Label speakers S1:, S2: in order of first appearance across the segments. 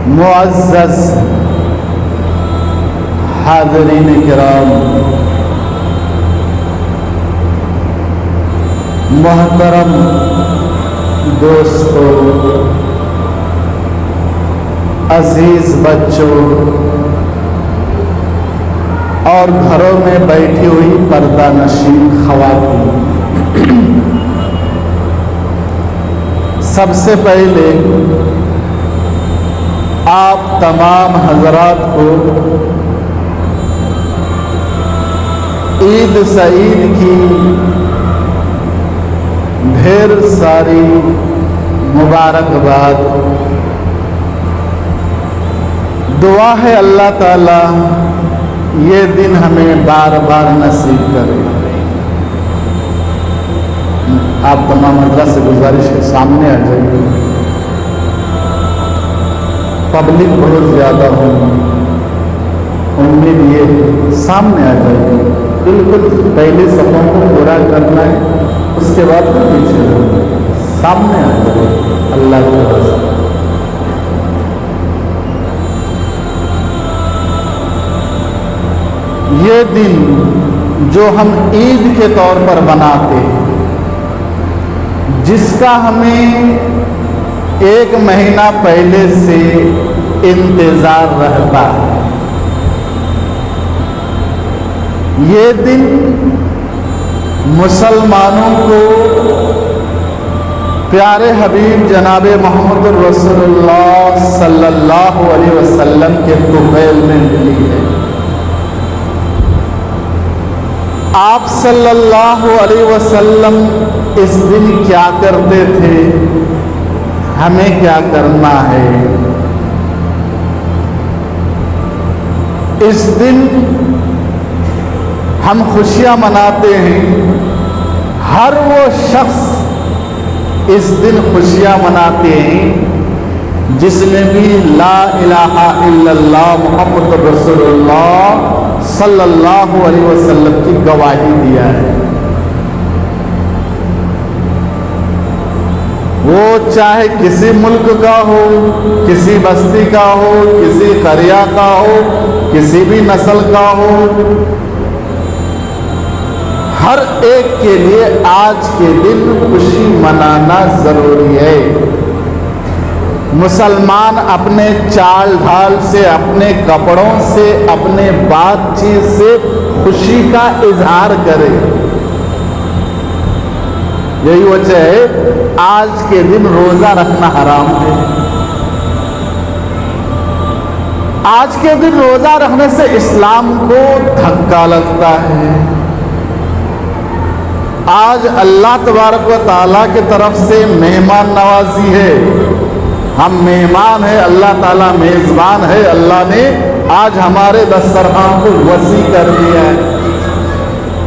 S1: معزز حاضرین کرام، محترم دوستوں، عزیز بچوں اور گھروں میں بیٹھی ہوئی پردہ نشین خواتین، سب سے پہلے آپ تمام حضرات کو عید سعید کی ڈھیر ساری مبارکباد۔ دعا ہے اللہ تعالی یہ دن ہمیں بار بار نصیب کرے۔ آپ تمام حضرات سے گزارش ہے سامنے آ جائیے، پبلک بہت زیادہ ہو، امید یہ ہے سامنے آ جائیے، بالکل پہلے صفوں کو پورا کرنا ہے، اس کے بعد پھر پیچھے جانا ہے، سامنے آ جائیے اللہ کے واسطے۔ یہ دن جو ہم عید کے طور پر مناتے ہیں، جس کا ہمیں ایک مہینہ پہلے سے انتظار رہتا ہے، یہ دن مسلمانوں کو پیارے حبیب جناب محمد رسول اللہ صلی اللہ علیہ وسلم کے طفیل میں ملی ہے۔ آپ صلی اللہ علیہ وسلم اس دن کیا کرتے تھے، ہمیں کیا کرنا ہے؟ اس دن ہم خوشیاں مناتے ہیں، ہر وہ شخص اس دن خوشیاں مناتے ہیں جس نے بھی لا الہ الا اللہ محمد رسول اللہ صلی اللہ علیہ وسلم کی گواہی دیا ہے۔ وہ چاہے کسی ملک کا ہو، کسی بستی کا ہو، کسی قریہ کا ہو، کسی بھی نسل کا ہو، ہر ایک کے لیے آج کے دن خوشی منانا ضروری ہے۔ مسلمان اپنے چال ڈھال سے، اپنے کپڑوں سے، اپنے بات چیت سے خوشی کا اظہار کرے۔ یہی وجہ ہے آج کے دن روزہ رکھنا حرام ہے۔ آج کے دن روزہ رکھنے سے اسلام کو دھکا لگتا ہے۔ آج اللہ تبارک و تعالیٰ کی طرف سے مہمان نوازی ہے، ہم مہمان ہیں، اللہ تعالیٰ میزبان ہے، اللہ نے آج ہمارے دسترخوان کو وسیع کر دیا ہے۔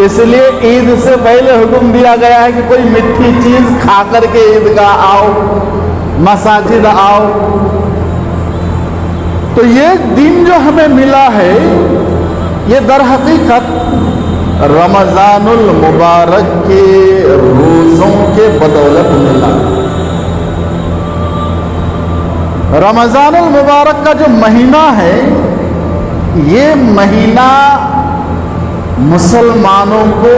S1: اس لیے عید سے پہلے حکم دیا گیا ہے کہ کوئی میٹھی چیز کھا کر کے عیدگاہ آؤ، مساجد آؤ۔ تو یہ دن جو ہمیں ملا ہے، یہ در حقیقت رمضان المبارک کے روزوں کے بدولت ملا۔ رمضان المبارک کا جو مہینہ ہے، یہ مہینہ مسلمانوں کو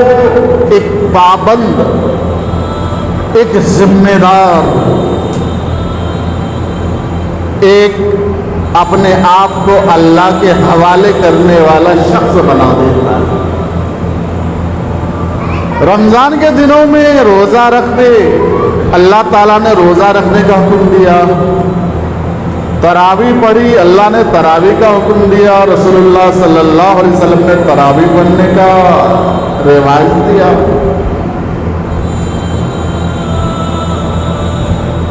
S1: ایک پابند، ایک ذمہ دار، ایک اپنے آپ کو اللہ کے حوالے کرنے والا شخص بنا دیتا ہے۔ رمضان کے دنوں میں روزہ رکھتے، اللہ تعالیٰ نے روزہ رکھنے کا حکم دیا، تراویح پڑھی، اللہ نے تراویح کا حکم دیا، رسول اللہ صلی اللہ علیہ وسلم نے تراویح پڑھنے کا رواج دیا۔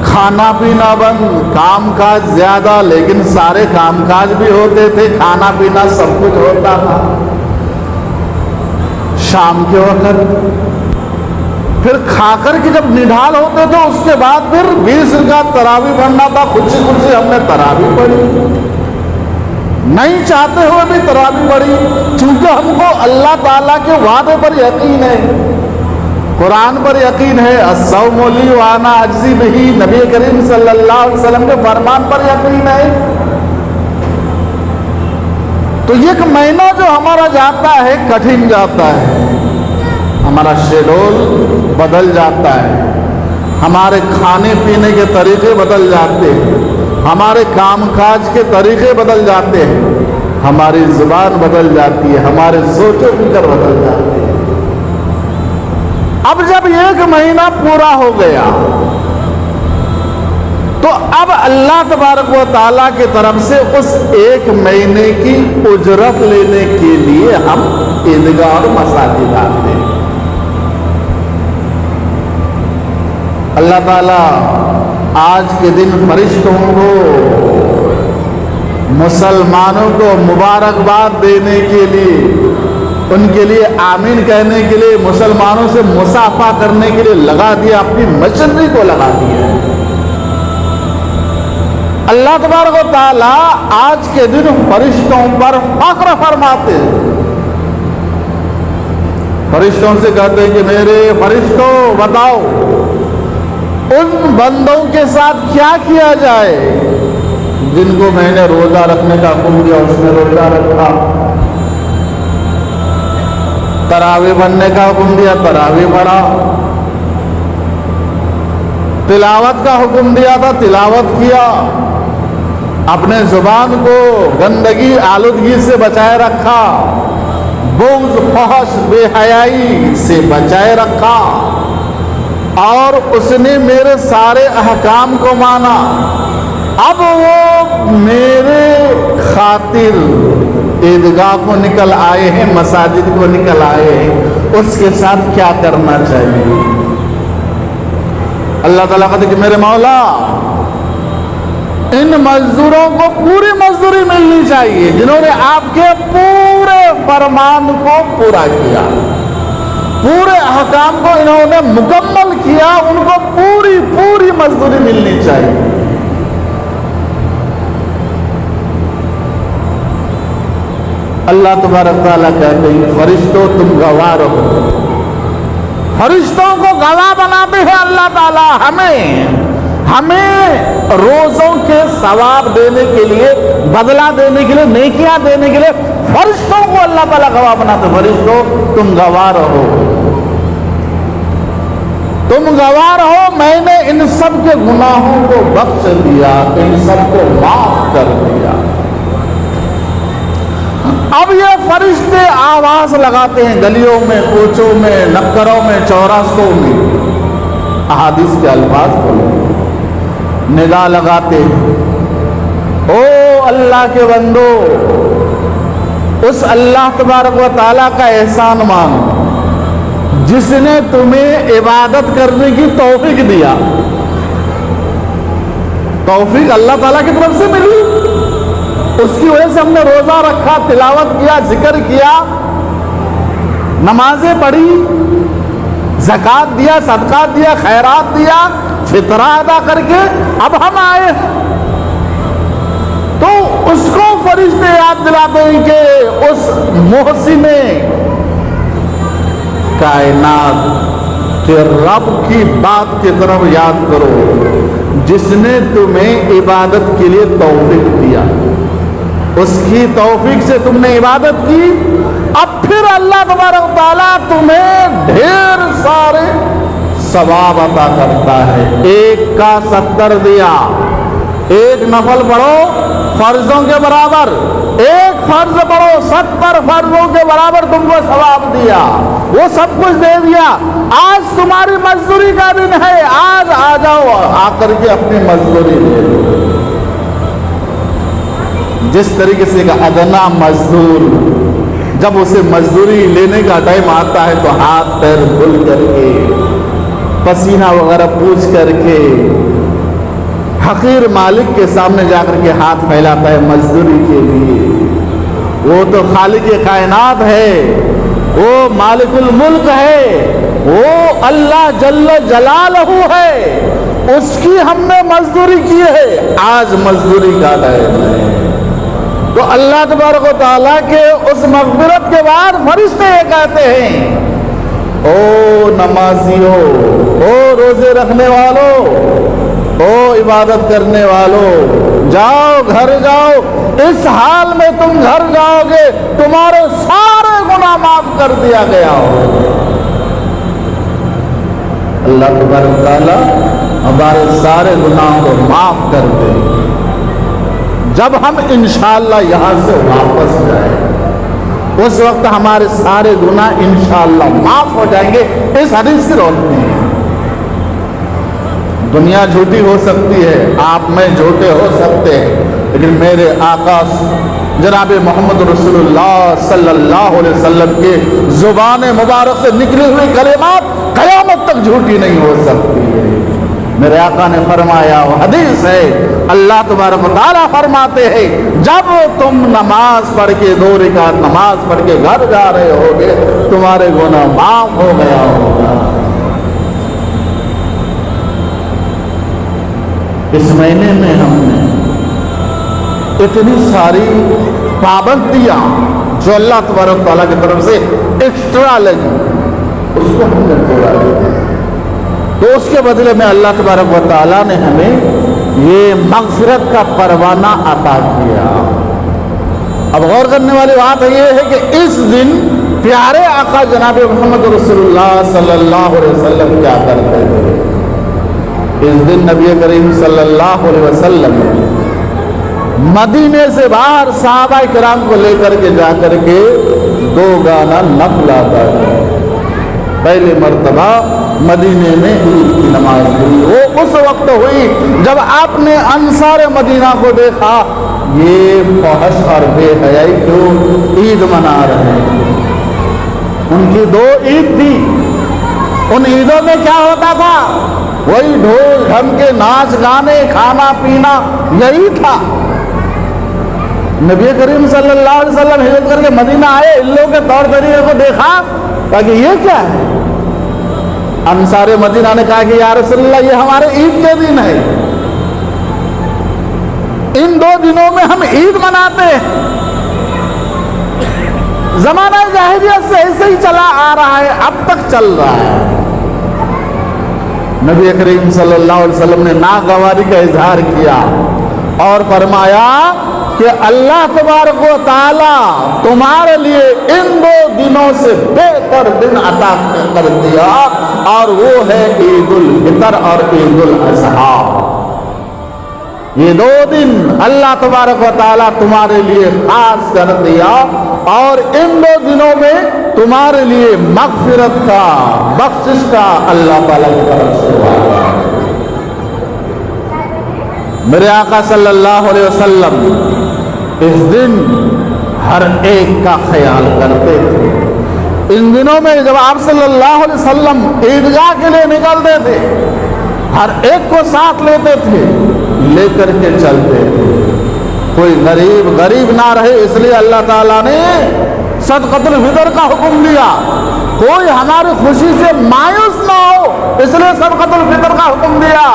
S1: کھانا پینا بند، کام کاج زیادہ، لیکن سارے کام کاج بھی ہوتے تھے، کھانا پینا سب کچھ ہوتا تھا۔ شام کے وقت پھر کھا کر کے جب نڈھال ہوتے تھے، اس کے بعد پھر 20 رکعت تراویح پڑھنا تھا۔ خوشی خوشی ہم نے تراویح پڑھی، نہیں چاہتے ہوئے بھی تراویح پڑھی، چونکہ ہم کو اللہ تعالیٰ کے وعدے پر یقین ہے، قرآن پر یقین ہے، الصوم لی وانا اجزی بہ، نبی کریم صلی اللہ علیہ وسلم کے فرمان پر یقین ہے تو ایک مہینہ جو ہمارا جاتا ہے کٹھن جاتا ہے، ہمارا شیڈول بدل جاتا ہے، ہمارے کھانے پینے کے طریقے بدل جاتے ہیں، ہمارے کام کاج کے طریقے بدل جاتے ہیں، ہماری زبان بدل جاتی ہے، ہمارے سوچ و فکر بدل جاتے ہیں۔ اب جب ایک مہینہ پورا ہو گیا تو اب اللہ تبارک و تعالیٰ کی طرف سے اس ایک مہینے کی اجرت لینے کے لیے ہم عیدگاہ اور مساجد آتے ہیں۔ اللہ تعالیٰ آج کے دن فرشتوں کو، مسلمانوں کو مبارکباد دینے کے لیے، ان کے لیے آمین کہنے کے لیے، مسلمانوں سے مصافحہ کرنے کے لیے لگا دیا، اپنی مشنری کو لگا دیا۔ اللہ تبارک و تعالیٰ آج کے دن فرشتوں پر فخر فرماتے ہیں، فرشتوں سے کہتے ہیں کہ میرے فرشتوں بتاؤ ان بندوں کے ساتھ کیا کیا جائے جن کو میں نے روزہ رکھنے کا حکم دیا اس نے روزہ رکھا، تراویح پڑھنے کا حکم دیا تراویح پڑھا، تلاوت کا حکم دیا تھا تلاوت کیا، اپنے زبان کو گندگی آلودگی سے بچائے رکھا، بغض فحش بے حیائی سے بچائے رکھا، اور اس نے میرے سارے احکام کو مانا۔ اب وہ میرے خاطر عیدگاہ کو نکل آئے ہیں، مساجد کو نکل آئے ہیں، اس کے ساتھ کیا کرنا چاہیے؟ اللہ تعالیٰ کہتے کہ میرے مولا ان مزدوروں کو پوری مزدوری ملنی چاہیے جنہوں نے آپ کے پورے فرمان کو پورا کیا، پورے احکام کو انہوں نے مکمل کیا، ان کو پوری مزدوری ملنی چاہیے۔ اللہ تبارک تعالیٰ کہتے ہیں فرشتوں تم گواہ رہو، فرشتوں کو گواہ بناتے ہیں اللہ تعالیٰ ہمیں روزوں کے ثواب دینے کے لیے، بدلہ دینے کے لیے، نیکیاں دینے کے لیے فرشتوں کو اللہ تعالیٰ گواہ بناتے ہیں۔ فرشتوں تم گواہ رہو، تم گواہ رہو، میں نے ان سب کے گناہوں کو بخش دیا، ان سب کو معاف کر دیا۔ اب یہ فرشتے آواز لگاتے ہیں گلیوں میں، کوچوں میں، نکروں میں، چوراستوں میں، احادیث کے الفاظ بولو، ندا لگاتے ہیں، او اللہ کے بندو، اس اللہ تبارک و تعالیٰ کا احسان مانو جس نے تمہیں عبادت کرنے کی توفیق دیا۔ توفیق اللہ تعالیٰ کی طرف سے ملی، اس کی وجہ سے ہم نے روزہ رکھا، تلاوت کیا، ذکر کیا، نمازیں پڑھی، زکوٰۃ دیا، صدقات دیا، خیرات دیا، فطرہ ادا کر کے اب ہم آئے تو اس کو فرشتے یاد دلاتے ہیں کہ اس محسن کائنات کے رب کی بات کی طرف یاد کرو جس نے تمہیں عبادت کے لیے توفیق دیا، اس کی توفیق سے تم نے عبادت کی، اب پھر اللہ تبارک تعالیٰ تمہیں ڈھیر سارے ثواب عطا کرتا ہے۔ ایک کا 70 دیا، ایک نفل پڑھو فرضوں کے برابر، ایک فرض پڑھو 70 فرضوں کے برابر تم کو ثواب دیا، وہ سب کچھ دے دیا۔ آج تمہاری مزدوری کا دن ہے، آج آ جاؤ، آ کر کے اپنی مزدوری لے لو۔ جس طریقے سے کہ ادنا مزدور جب اسے مزدوری لینے کا ٹائم آتا ہے تو ہاتھ پیر دھل کر کے، پسینہ وغیرہ پوچھ کر کے، حقیر مالک کے سامنے جا کر کے ہاتھ پھیلاتا ہے مزدوری کے لیے۔ وہ تو خالق کائنات ہے، وہ مالک الملک ہے، وہ اللہ جل جلالہ ہے، اس کی ہم نے مزدوری کی ہے، آج مزدوری کا ٹائم ہے۔ تو اللہ تبارک و تعالیٰ کے اس مغفرت کے بعد فرشتے یہ کہتے ہیں، او نمازیوں، او روزے رکھنے والوں، او عبادت کرنے والوں، جاؤ گھر جاؤ، اس حال میں تم گھر جاؤ گے تمہارے سارے گناہ معاف کر دیا گیا ہو۔ اللہ تبارک و تعالیٰ ہمارے سارے گناہوں کو معاف کر دے جب ہم انشاءاللہ یہاں سے واپس جائیں، اس وقت ہمارے سارے گناہ انشاءاللہ معاف ہو جائیں گے۔ اس حدیث کی روشنی ہے۔ دنیا جھوٹی ہو سکتی ہے، آپ میں جھوٹے ہو سکتے ہیں، لیکن میرے آقا جناب محمد رسول اللہ صلی اللہ علیہ وسلم کے زبان مبارک سے نکلی ہوئی کلمات قیامت تک جھوٹی نہیں ہو سکتی ہے۔ میرے آقا نے فرمایا، وہ حدیث ہے، اللہ تبارک و تعالیٰ فرماتے ہیں جب تم نماز پڑھ کے 2 رکعت نماز پڑھ کے گھر جا رہے ہوگے تمہارے گناہ معاف ہو گیا ہوگا۔ اس مہینے میں ہم نے اتنی ساری پابندیاں جو اللہ تبارک و تعالیٰ کی طرف سے ایکسٹرا لگی اس کو ہم نے پورا کیا، تو اس کے بدلے میں اللہ تبارک و تعالیٰ نے ہمیں یہ مغفرت کا پروانہ عطا کیا۔ اب غور کرنے والی بات یہ ہے کہ اس دن پیارے آقا جناب محمد رسول اللہ صلی اللہ علیہ وسلم کیا کرتے تھے؟ اس دن نبی کریم صلی اللہ علیہ وسلم مدینے سے باہر صحابہ کرام کو لے کر کے جا کر کے 2 گانا نفل ادا کیا۔ پہلی مرتبہ مدینے میں عید کی نماز ہوئی، وہ اس وقت ہوئی جب آپ نے انصار مدینہ کو دیکھا یہ فحش اور بے حیائی کیوں عید منا رہے ہیں۔ ان کی 2 عید تھی، ان عیدوں میں کیا ہوتا تھا؟ وہی ڈھول ڈھم کے ناچ گانے کھانا پینا یہی تھا۔ نبی کریم صلی اللہ علیہ وسلم ہجرت کر کے مدینہ آئے، ان لوگوں کے طور طریقے کو دیکھا کہ یہ کیا ہے؟ انصار مدینہ نے کہا کہ یا رسول اللہ یہ ہمارے عید کے دن ہے، ان 2 دنوں میں ہم عید مناتے ہیں۔ زمانہ جاہلیت سے ایسے ہی چلا آ رہا ہے، اب تک چل رہا ہے۔ نبی کریم صلی اللہ علیہ وسلم نے ناگواری کا اظہار کیا اور فرمایا کہ اللہ تبارک و تعالیٰ تمہارے لیے ان 2 دنوں سے بہتر دن عطا کر دیا، اور وہ ہے عید الفطر اور عید الاضحیٰ۔ یہ 2 دن اللہ تبارک و تعالیٰ تمہارے لیے خاص کر دیا، اور ان 2 دنوں میں تمہارے لیے مغفرت کا بخشش کا اللہ تعالیٰ کی طرف سے وعدہ ہے۔ میرے آقا صلی اللہ علیہ وسلم اس دن ہر ایک کا خیال کرتے تھے۔ ان دنوں میں جب آپ صلی اللہ علیہ وسلم عیدگاہ کے لیے نکلتے تھے ہر ایک کو ساتھ لیتے تھے، لے کر کے چلتے تھے۔ کوئی غریب نہ رہے، اس لیے اللہ تعالیٰ نے صدقۃ الفطر کا حکم دیا۔ کوئی ہماری خوشی سے مایوس نہ ہو، اس لیے صدقۃ الفطر کا حکم دیا۔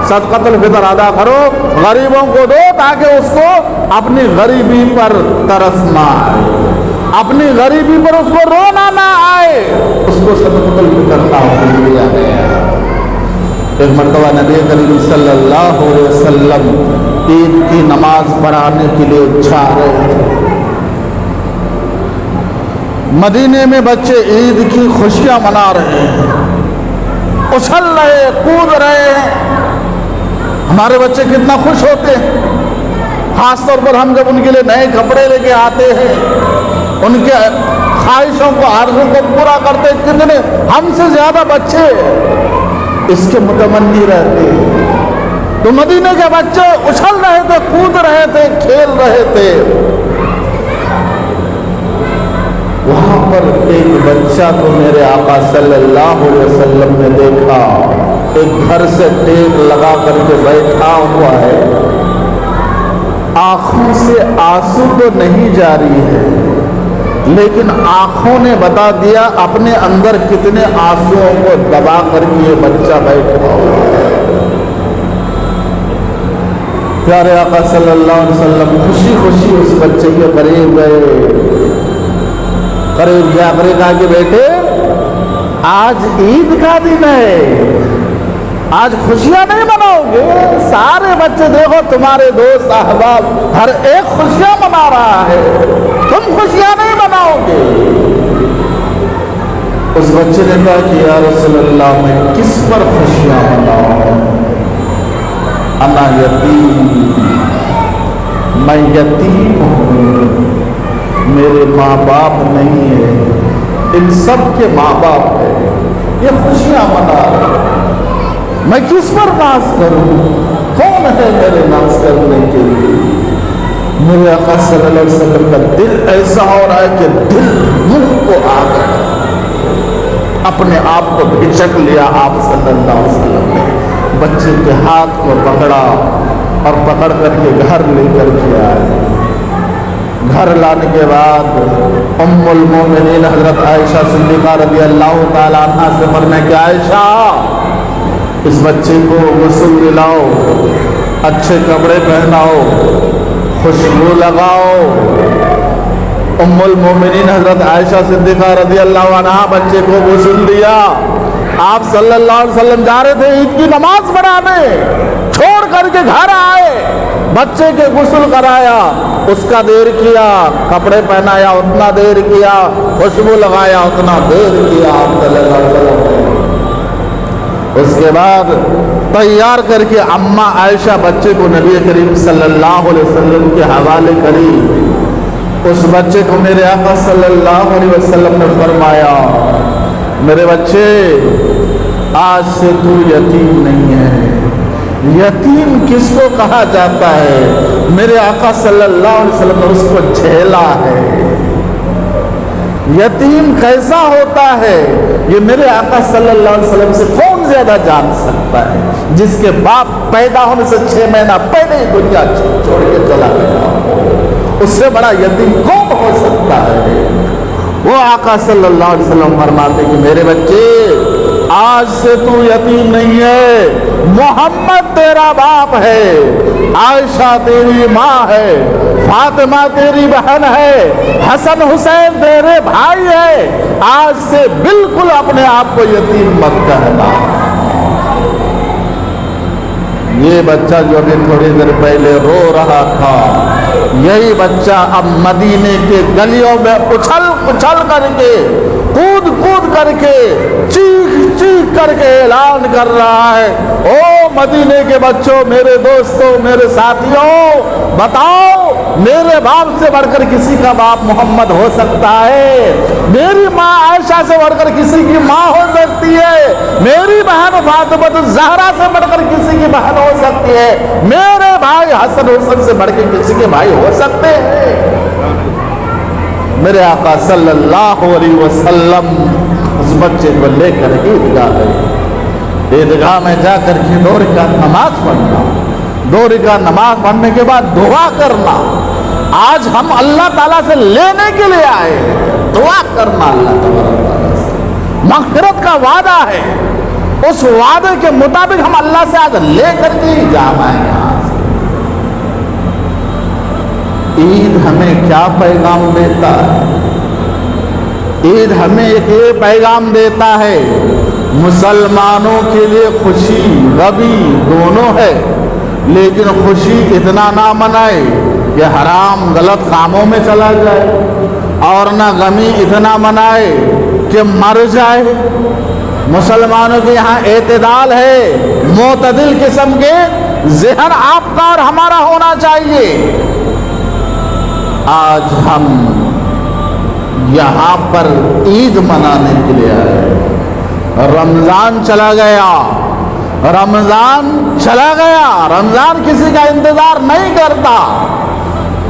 S1: صدقۃ الفطر ادا کرو، غریبوں کو دو تاکہ اس کو اپنی غریبی پر ترس نہ آئے، اپنی غریبی پر اس کو رونا نہ آئے، اس کو صدقۃ الفطر کا حکم دیا گیا۔ ایک مرتبہ نبی کریم صلی اللہ علیہ وسلم عید کی نماز پڑھانے کے لیے جا رہے تھے۔ مدینے میں بچے عید کی خوشیاں منا رہے ہیں، اچھل رہے، کود رہے ہیں۔ ہمارے بچے کتنا خوش ہوتے ہیں، خاص طور پر ہم جب ان کے لیے نئے کپڑے لے کے آتے ہیں، ان کے خواہشوں کو آرزوں کو پورا کرتے ہیں۔ کتنے ہم سے زیادہ بچے اس کے متمنی رہتے ہیں۔ تو مدینے کے بچے اچھل رہے تھے، کود رہے تھے، کھیل رہے تھے۔ وہاں پر ایک بچہ کو میرے آقا صلی اللہ علیہ وسلم نے دیکھا، ایک گھر سے ٹیک لگا کر کے بیٹھا ہوا ہے، آنکھوں سے آنسو تو نہیں جاری ہے لیکن آنکھوں نے بتا دیا اپنے اندر کتنے آنسوؤں کو دبا کر کے یہ بچہ بیٹھا ہوا ہے۔ پیارے آقا صلی اللہ علیہ وسلم خوشی خوشی اس بچے کے قریب گئے، قریب جا کر کہا کہ بیٹے آج عید کا دن ہے، آج خوشیاں نہیں مناؤ گے؟ سارے بچے دیکھو تمہارے دوست احباب ہر ایک خوشیاں منا رہا ہے، تم خوشیاں نہیں مناؤ گے۔ اس بچے نے کہا کہ یا رسول اللہ میں کس پر خوشیاں مناؤں؟ انا یتیم، میں یتیم ہوں، میرے ماں باپ نہیں ہے، ان سب کے ماں باپ ہے، یہ خوشیاں منا رہے، میں کس پر ناز کروں؟ کون ہے میرے ناز کرنے کے لیے؟ میرے آقا صلی اللہ علیہ وسلم کا دل ایسا ہو رہا ہے کہ دل منہ کو آ گیا، اپنے آپ کو بھچک لیا۔ آپ صلی اللہ علیہ وسلم نے بچے کے ہاتھ کو پکڑا اور پکڑ کر کے گھر لے کر کے آئے۔ گھر لانے کے بعد ام المومنین حضرت عائشہ صدیقہ رضی اللہ تعالیٰ عنہ سے فرمایا کہ عائشہ اس بچے کو غسل دلاؤ، اچھے کپڑے پہناؤ، خوشبو لگاؤ۔ ام المومنین حضرت عائشہ صدیقہ رضی اللہ عنہ بچے کو غسل دیا۔ آپ صلی اللہ علیہ وسلم جا رہے تھے عید کی نماز پڑھانے، چھوڑ کر کے گھر آئے، بچے کے غسل کرایا، اس کا دیر کیا، کپڑے پہنایا اتنا دیر کیا، خوشبو لگایا اتنا دیر کیا آپ صلی اللہ علیہ وسلم۔ اس کے بعد تیار کر کے اماں عائشہ بچے کو نبی کریم صلی اللہ علیہ وسلم کے حوالے کری۔ اس بچے کو میرے آقا صلی اللہ علیہ وسلم نے فرمایا میرے بچے آج سے تو یتیم نہیں ہے۔ یتیم کس کو کہا جاتا ہے؟ میرے آقا صلی اللہ علیہ وسلم نے اس کو جھیلا ہے۔ یتیم کیسا ہوتا ہے یہ میرے آقا صلی اللہ علیہ وسلم سے کون زیادہ جان سکتا ہے، جس کے باپ پیدا ہونے سے 6 مہینہ پہلے ہی دنیا چھوڑ کے چلا گیا، اس سے بڑا یتیم کون ہو سکتا ہے؟ وہ آقا صلی اللہ علیہ وسلم فرماتے کہ میرے بچے آج سے تو یتیم نہیں ہے، محمد تیرا باپ ہے، عائشہ تیری ماں ہے، فاطمہ تیری بہن ہے، حسن حسین تیرے بھائی ہے، آج سے بالکل اپنے آپ کو یتیم مت کہنا۔ یہ بچہ جو ابھی تھوڑی دیر پہلے رو رہا تھا، یہی بچہ اب مدینے کے گلیوں میں اچھل اچھل کر کے، کود کود کر کے، چیخ چیخ کر کے اعلان کر رہا ہے، او مدینے کے بچوں، میرے دوستوں، میرے ساتھیوں، بتاؤ میرے باپ سے بڑھ کر کسی کا باپ محمد ہو سکتا ہے؟ میری ماں عائشہ سے بڑھ کر کسی کی ماں ہو سکتی ہے؟ میری بہن فاطمہ الزہرا سے بڑھ کر کسی کی بہن ہو سکتی ہے؟ میرے بھائی حسن حسن سے بڑھ کے کسی کے بھائی ہو سکتے ہیں؟ میرے آقا صلی اللہ علیہ وسلم اس بچے کو لے کر عیدگاہ گئے۔ عیدگاہ میں جا کر کے 2 رکعت نماز پڑھنا، 2 رکعت نماز پڑھنے کے بعد دعا کرنا۔ آج ہم اللہ تعالیٰ سے لینے کے لیے آئے، دعا کرنا اللہ تعالیٰ سے، مغفرت کا وعدہ ہے، اس وعدے کے مطابق ہم اللہ سے آج لے کر کے ہی جا پائیں گے۔ عید ہمیں کیا پیغام دیتا ہے؟ عید ہمیں ایک یہ پیغام دیتا ہے، مسلمانوں کے لیے خوشی غمی دونوں ہے، لیکن خوشی اتنا نہ منائے کہ حرام غلط کاموں میں چلا جائے، اور نہ غمی اتنا منائے کہ مر جائے۔ مسلمانوں کے یہاں اعتدال ہے، معتدل قسم کے ذہن آپ کا اور ہمارا ہونا چاہیے۔ آج ہم یہاں پر عید منانے کے لیے آئے، رمضان چلا گیا، رمضان چلا گیا، رمضان کسی کا انتظار نہیں کرتا۔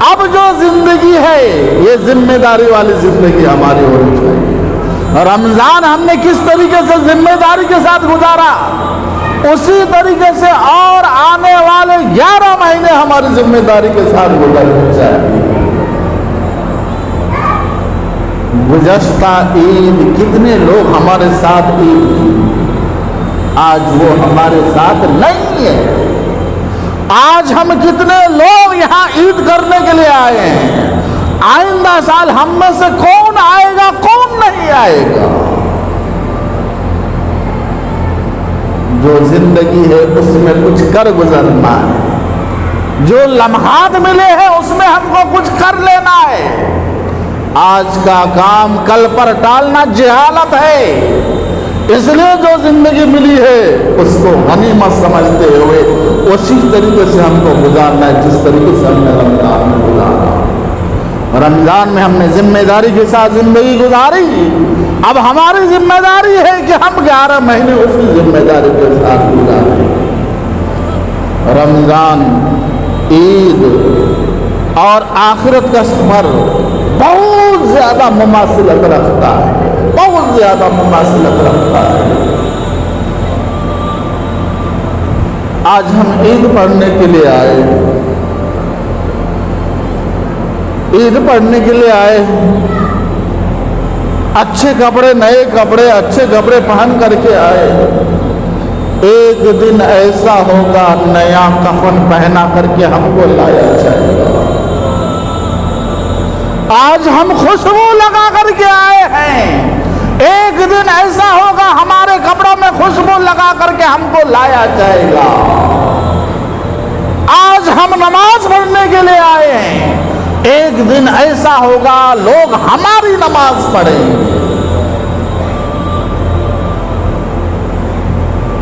S1: اب جو زندگی ہے یہ ذمہ داری والی زندگی ہماری ہونی چاہیے۔ رمضان ہم نے کس طریقے سے ذمہ داری کے ساتھ گزارا، اسی طریقے سے اور آنے والے 11 مہینے ہماری ذمہ داری کے ساتھ گزرنے چاہیے۔ گزشتہ عید کتنے لوگ ہمارے ساتھ عید کی، آج وہ ہمارے ساتھ نہیں ہے۔ آج ہم کتنے لوگ یہاں عید کرنے کے لیے آئے ہیں، آئندہ سال ہم میں سے کون آئے گا کون نہیں آئے گا؟ جو زندگی ہے اس میں کچھ کر گزرنا ہے، جو لمحات ملے ہیں اس میں ہم کو کچھ کر لینا ہے۔ آج کا کام کل پر ٹالنا جہالت ہے، اس لیے جو زندگی ملی ہے اس کو غنیمت سمجھتے ہوئے اسی طریقے سے ہم کو گزارنا ہے جس طریقے سے ہم نے رمضان میں گزارا۔ رمضان میں ہم نے ذمہ داری کے ساتھ زندگی گزاری، اب ہماری ذمہ داری ہے کہ ہم 11 مہینے اسی ذمہ داری کے ساتھ گزاریں۔ رمضان، عید اور آخرت کا سفر بہت زیادہ مماثلت رکھتا ہے، بہت زیادہ مماثلت رکھتا ہے۔ آج ہم عید پڑھنے کے لیے آئے، عید پڑھنے کے لیے آئے، اچھے کپڑے، نئے کپڑے، اچھے کپڑے پہن کر کے آئے۔ ایک دن ایسا ہوگا نیا کفن پہنا کر کے ہم کو لایا جائے گا۔ آج ہم خوشبو لگا کر کے آئے ہیں، ایک دن ایسا ہوگا ہمارے کپڑوں میں خوشبو لگا کر کے ہم کو لایا جائے گا۔ آج ہم نماز پڑھنے کے لیے آئے ہیں، ایک دن ایسا ہوگا لوگ ہماری نماز پڑھیں گے۔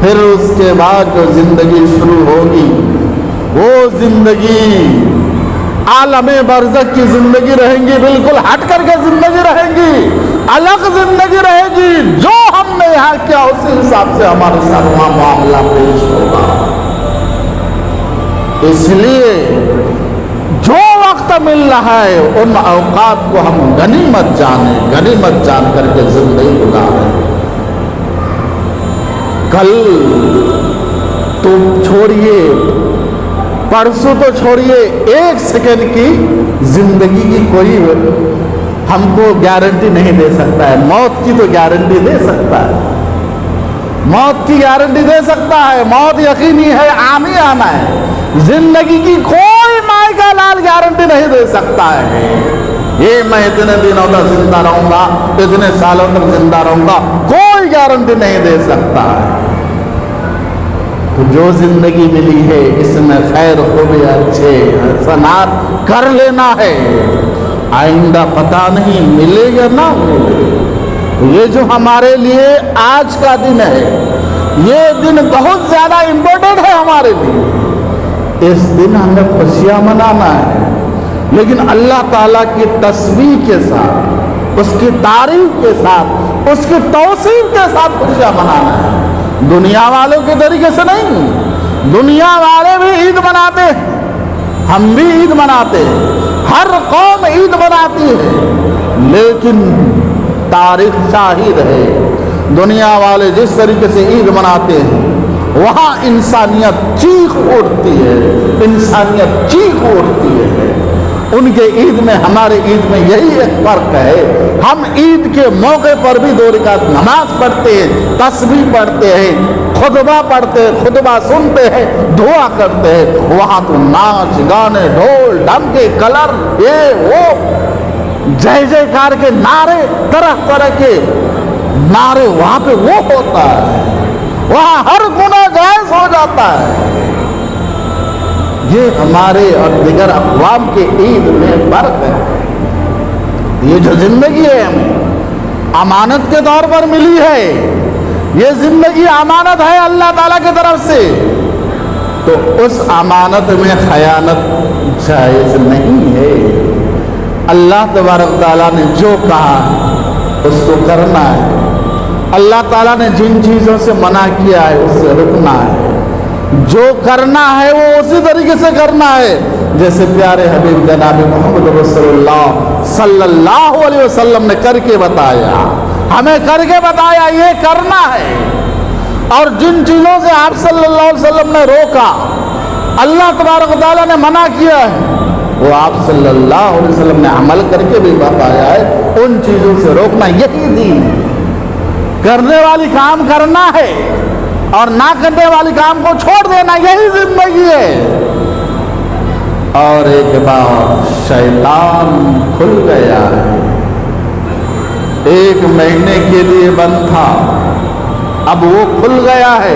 S1: پھر اس کے بعد جو زندگی شروع ہوگی وہ زندگی عالم برزخ کی زندگی رہیں گی، بالکل ہٹ کر کے زندگی رہیں گی، الگ زندگی رہے گی۔ جو ہم نے یہاں کیا اسی حساب سے ہمارے ساتھ وہاں معاملہ پیش ہوگا۔ اس لیے جو وقت مل رہا ہے ان اوقات کو ہم غنیمت جانیں، غنیمت جان کر کے زندگی گزاریں۔ کل تو چھوڑیے، پرسوں تو چھوڑیے، ایک سیکنڈ کی زندگی کی کوئی ہم کو گارنٹی نہیں دے سکتا ہے۔ موت کی تو گارنٹی دے سکتا ہے، موت کی گارنٹی دے سکتا ہے، موت یقینی ہے، آنا ہی آنا ہے۔ زندگی کی کوئی مائی کا لال گارنٹی نہیں دے سکتا ہے، یہ میں اتنے دنوں تک زندہ رہوں گا، اتنے سالوں تک زندہ رہوں گا، کوئی گارنٹی نہیں دے سکتا ہے۔ تو جو زندگی ملی ہے اس میں خیر خوبی اچھے حسنات کر لینا ہے، آئندہ پتہ نہیں ملے یا نہ ملے۔ یہ جو ہمارے لیے آج کا دن ہے، یہ دن بہت زیادہ امپورٹنٹ ہے ہمارے لیے۔ اس دن ہمیں خوشیاں منانا ہے، لیکن اللہ تعالیٰ کی تسبیح کے ساتھ، اس کی تعریف کے ساتھ، اس کی توصیف کے ساتھ خوشیاں منانا ہے، دنیا والوں کے طریقے سے نہیں۔ دنیا والے بھی عید مناتے ہیں، ہم بھی عید مناتے ہیں، ہر قوم عید مناتی ہے، لیکن تاریخ شاہد ہے دنیا والے جس طریقے سے عید مناتے ہیں وہاں انسانیت چیخ اٹھتی ہے، انسانیت چیخ اٹھتی ہے۔ ان کے عید میں ہمارے عید میں یہی ایک فرق ہے، ہم عید کے موقع پر بھی 2 رکعت نماز پڑھتے ہیں، تسبیح پڑھتے ہیں، خطبہ پڑھتے ہیں، خطبہ سنتے ہیں، دعا کرتے ہیں۔ وہاں تو ناچ گانے، ڈھول ڈھمکے، کلر، یہ وہ جے جے کار کے نعرے، طرح طرح کے نعرے، وہاں پہ وہ ہوتا ہے، وہاں ہر گناہ جائز ہو جاتا ہے۔ یہ ہمارے اور دیگر اقوام کے عید میں فرق ہے۔ یہ جو زندگی ہے ہمیں امانت کے طور پر ملی ہے، یہ زندگی امانت ہے اللہ تعالیٰ کی طرف سے، تو اس امانت میں خیانت جائز نہیں ہے۔ اللہ تبارک تعالیٰ نے جو کہا اس کو کرنا ہے، اللہ تعالیٰ نے جن چیزوں سے منع کیا ہے اس سے رکنا ہے، جو کرنا ہے وہ اسی طریقے سے کرنا ہے جیسے پیارے حبیب جناب محمد رسول اللہ صلی اللہ علیہ وسلم نے کر کے بتایا، ہمیں کر کے بتایا یہ کرنا ہے۔ اور جن چیزوں سے آپ صلی اللہ علیہ وسلم نے روکا، اللہ تبارک و تعالیٰ نے منع کیا ہے، وہ آپ صلی اللہ علیہ وسلم نے عمل کر کے بھی بتایا ہے۔ ان چیزوں سے روکنا یہی دین ہے، کرنے والی کام کرنا ہے اور نہ کرنے والی کام کو چھوڑ دینا، یہی زندگی ہے۔ اور ایک بار شیطان کھل گیا ہے، 1 مہینے کے لیے بند تھا، اب وہ کھل گیا ہے۔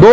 S1: 2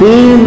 S1: 3